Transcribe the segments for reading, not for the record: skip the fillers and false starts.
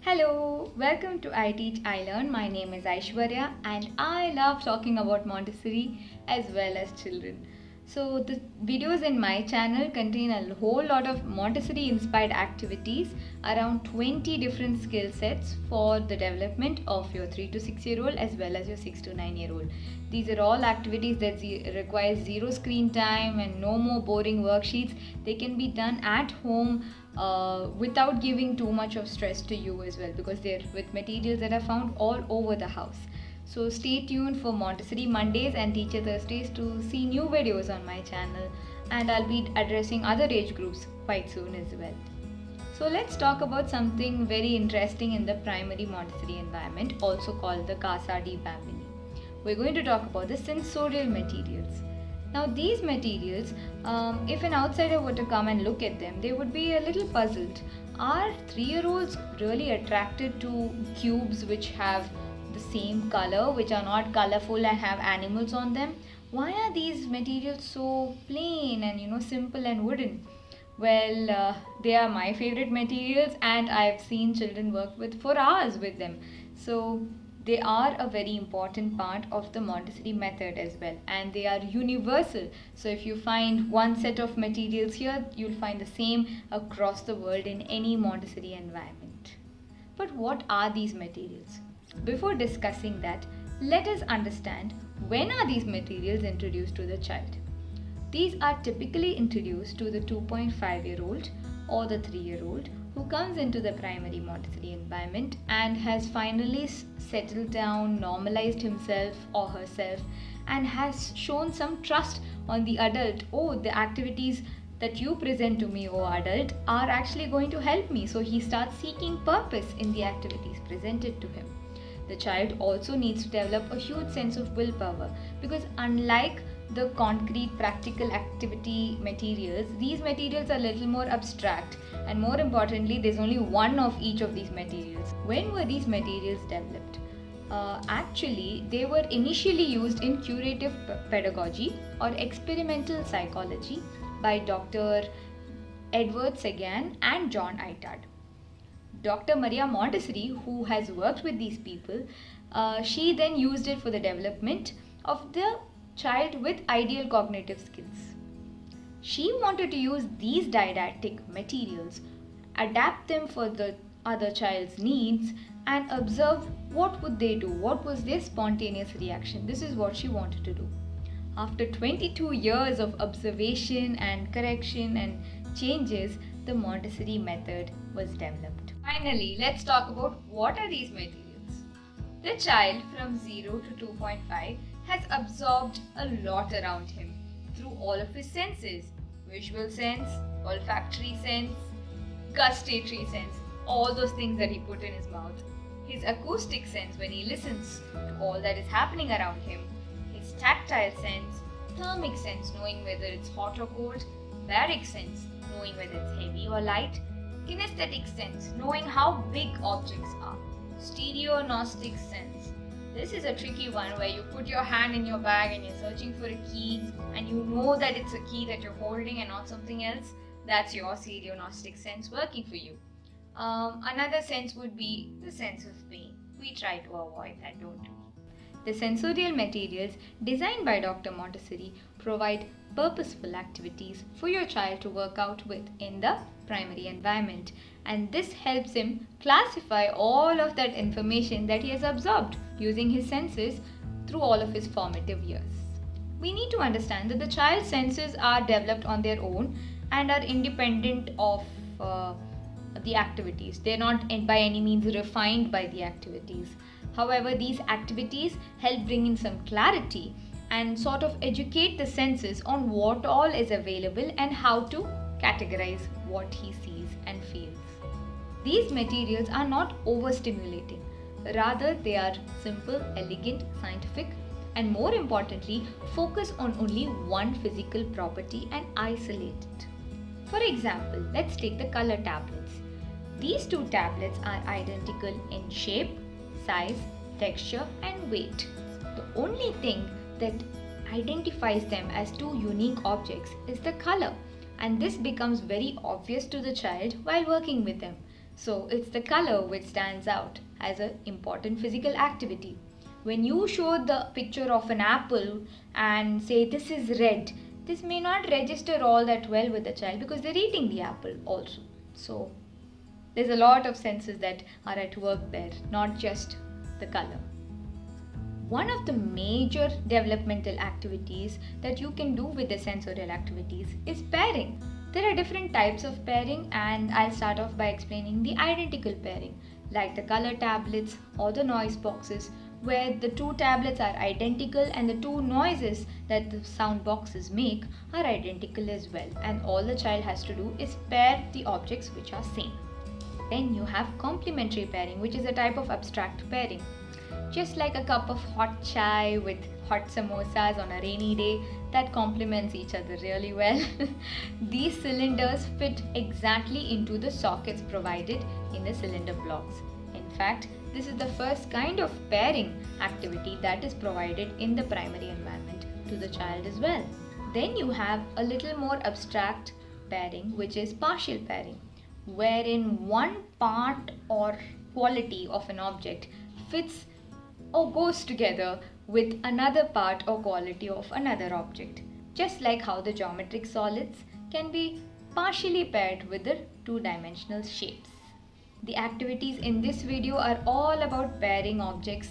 Hello, welcome to I Teach, I Learn. My name is Aishwarya and I love talking about Montessori as well as children. So, the videos in my channel contain a whole lot of Montessori inspired activities, around 20 different skill sets for the development of your 3 to 6 year old as well as your 6 to 9 year old. These are all activities that require zero screen time and no more boring worksheets. They can be done at home without giving too much of stress to you as well, because they're with materials that are found all over the house. So stay tuned for Montessori Mondays and Teacher Thursdays to see new videos on my channel, and I'll be addressing other age groups quite soon as well. So let's talk about something very interesting in the primary Montessori environment, also called the Casa di Bambini. We're going to talk about the sensorial materials. Now these materials, if an outsider were to come and look at them, they would be a little puzzled. Are 3-year-olds really attracted to cubes which have the same color, which are not colorful and have animals on them? Why are these materials so plain and simple and wooden? Well, they are my favorite materials and I've seen children work with for hours with them. So they are a very important part of the Montessori method as well, and they are universal. So if you find one set of materials here, you'll find the same across the world in any Montessori environment. But what are these materials? Before discussing that, let us understand, when are these materials introduced to the child? These are typically introduced to the 2.5-year-old or the 3-year-old who comes into the primary Montessori environment and has finally settled down, normalized himself or herself, and has shown some trust on the adult. Oh, the activities that you present to me, oh adult, are actually going to help me. So he starts seeking purpose in the activities presented to him. The child also needs to develop a huge sense of willpower, because unlike the concrete practical activity materials, these materials are a little more abstract, and more importantly, there's only one of each of these materials. When were these materials developed? Actually, they were initially used in curative pedagogy or experimental psychology by Dr. Edward Sagan and John Itard. Dr. Maria Montessori, who has worked with these people, she then used it for the development of the child with ideal cognitive skills. She wanted to use these didactic materials, adapt them for the other child's needs, and observe what would they do, what was their spontaneous reaction. This is what she wanted to do. After 22 years of observation and correction and changes, the Montessori method was developed. Finally, let's talk about what are these materials. The child from 0 to 2.5 has absorbed a lot around him through all of his senses: visual sense, olfactory sense, gustatory sense, all those things that he put in his mouth, his acoustic sense when he listens to all that is happening around him, his tactile sense, thermic sense knowing whether it's hot or cold, baric sense knowing whether it's heavy or light, kinesthetic sense knowing how big objects are, stereognostic sense. This is a tricky one where you put your hand in your bag and you're searching for a key and you know that it's a key that you're holding and not something else. That's your stereognostic sense working for you. Another sense would be the sense of pain. We try to avoid that, don't we? The sensorial materials designed by Dr. Montessori provide purposeful activities for your child to work out with in the primary environment, and this helps him classify all of that information that he has absorbed using his senses through all of his formative years. We need to understand that the child's senses are developed on their own and are independent of the activities. They're not by any means refined by the activities. However, these activities help bring in some clarity and sort of educate the senses on what all is available and how to categorize what he sees and feels. These materials are not overstimulating. Rather, they are simple, elegant, scientific, and more importantly, focus on only one physical property and isolate it. For example, let's take the color tablets. These two tablets are identical in shape, size, texture, and weight. The only thing that identifies them as two unique objects is the color, and this becomes very obvious to the child while working with them. So it's the color which stands out as an important physical activity. When you show the picture of an apple and say this is red, this may not register all that well with the child because they're eating the apple also. So there's a lot of senses that are at work there, not just the color. One of the major developmental activities that you can do with the sensorial activities is pairing. There are different types of pairing, and I'll start off by explaining the identical pairing, like the color tablets or the noise boxes, where the two tablets are identical and the two noises that the sound boxes make are identical as well, and all the child has to do is pair the objects which are same. Then you have complementary pairing, which is a type of abstract pairing. Just like a cup of hot chai with hot samosas on a rainy day, that complements each other really well. These cylinders fit exactly into the sockets provided in the cylinder blocks. In fact, this is the first kind of pairing activity that is provided in the primary environment to the child as well. Then you have a little more abstract pairing, which is partial pairing, wherein one part or quality of an object fits or goes together with another part or quality of another object, just like how the geometric solids can be partially paired with the two-dimensional shapes. The activities in this video are all about pairing objects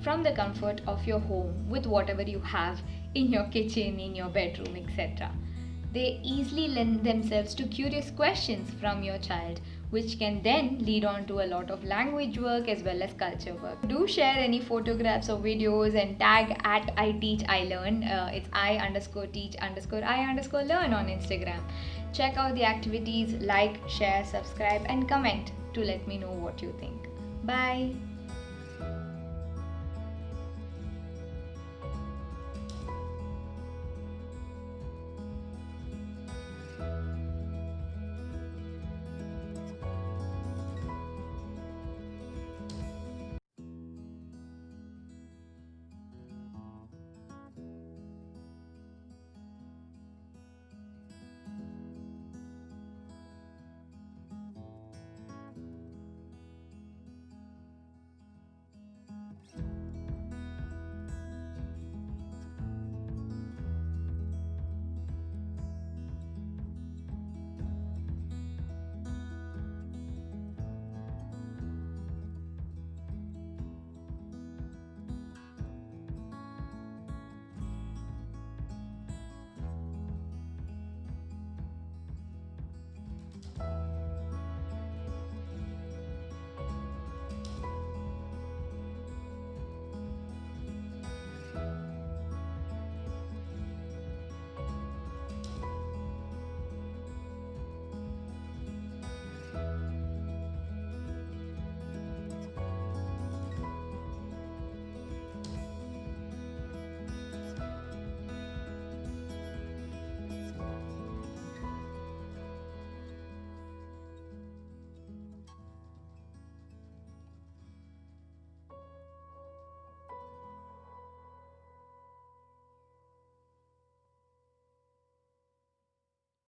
from the comfort of your home with whatever you have in your kitchen, in your bedroom, etc. They easily lend themselves to curious questions from your child, which can then lead on to a lot of language work as well as culture work. Do share any photographs or videos and tag at I Teach I Learn. It's I_teach_I_learn on Instagram. Check out the activities, like, share, subscribe and comment to let me know what you think. Bye.